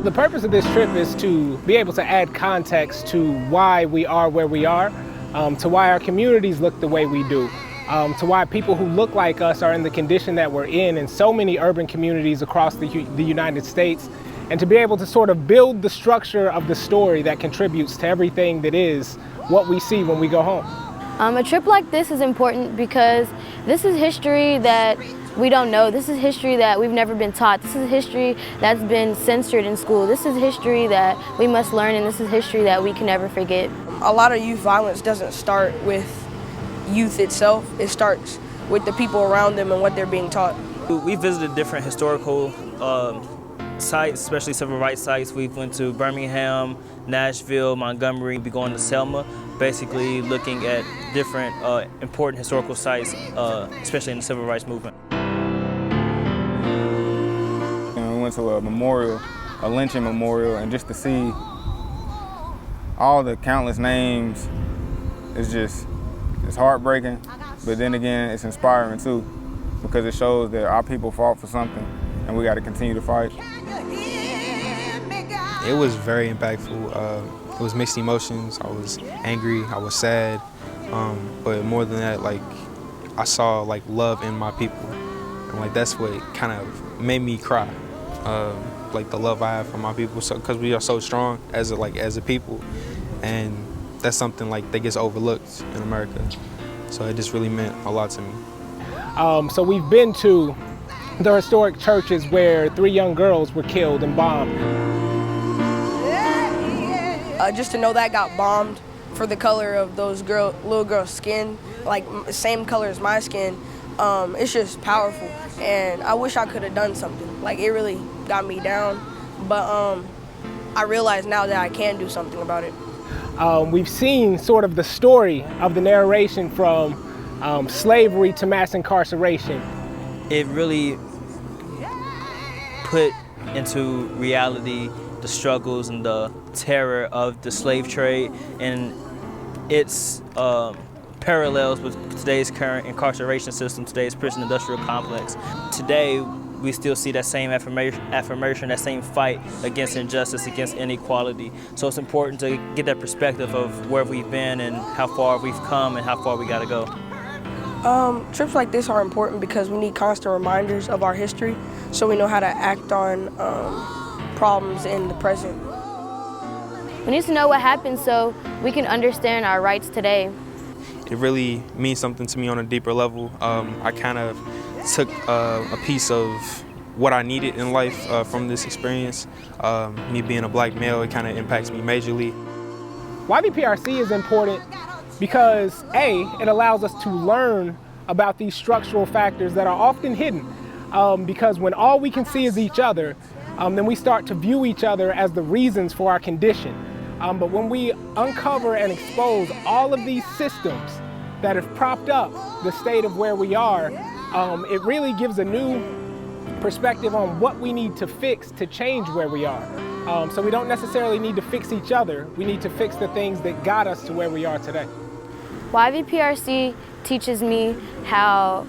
The purpose of this trip is to be able to add context to why we are where we are, to why our communities look the way we do, to why people who look like us are in the condition that we're in so many urban communities across the United States, and to be able to sort of build the structure of the story that contributes to everything that is what we see when we go home. A trip like this is important because this is history that we don't know. This is history that we've never been taught. This is history that's been censored in school. This is history that we must learn, and this is history that we can never forget. A lot of youth violence doesn't start with youth itself. It starts with the people around them and what they're being taught. We visited different historical sites, especially civil rights sites. We went to Birmingham, Nashville, Montgomery. We going to Selma, basically looking at different important historical sites, especially in the civil rights movement. And we went to a memorial, a lynching memorial, and just to see all the countless names, it's heartbreaking, but then again, it's inspiring too, because it shows that our people fought for something, and we got to continue to fight. It was very impactful. It was mixed emotions. I was angry, I was sad, but more than that, like, I saw like love in my people, and like that's what kind of made me cry. Like the love I have for my people, because we are so strong as a people, and that's something like that gets overlooked in America. So it just really meant a lot to me. So we've been to the historic churches where 3 young girls were killed and bombed. Just to know that got bombed for the color of those little girls' skin, like same color as my skin, it's just powerful. And I wish I could have done something. Like, it really got me down, but I realize now that I can do something about it. We've seen sort of the story of the narration from slavery to mass incarceration. It really put into reality the struggles and the terror of the slave trade and its parallels with today's current incarceration system, today's prison industrial complex. Today, we still see that same affirmation, that same fight against injustice, against inequality. So it's important to get that perspective of where we've been and how far we've come and how far we gotta go. Trips like this are important because we need constant reminders of our history so we know how to act on problems in the present. We need to know what happened so we can understand our rights today. It really means something to me on a deeper level. I kind of took a piece of what I needed in life from this experience. Me being a black male, it kind of impacts me majorly. YVPRC is important because A, it allows us to learn about these structural factors that are often hidden. Because when all we can see is each other, then we start to view each other as the reasons for our condition. But when we uncover and expose all of these systems that have propped up the state of where we are, it really gives a new perspective on what we need to fix to change where we are. So we don't necessarily need to fix each other, we need to fix the things that got us to where we are today. YVPRC teaches me how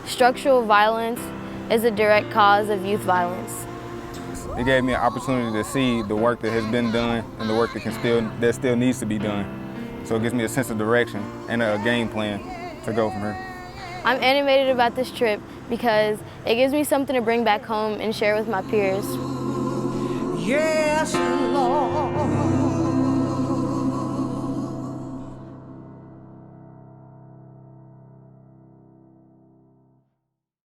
structural violence is a direct cause of youth violence. It gave me an opportunity to see the work that has been done and the work that still needs to be done. So it gives me a sense of direction and a game plan to go from here. I'm animated about this trip because it gives me something to bring back home and share with my peers. Yes, Lord.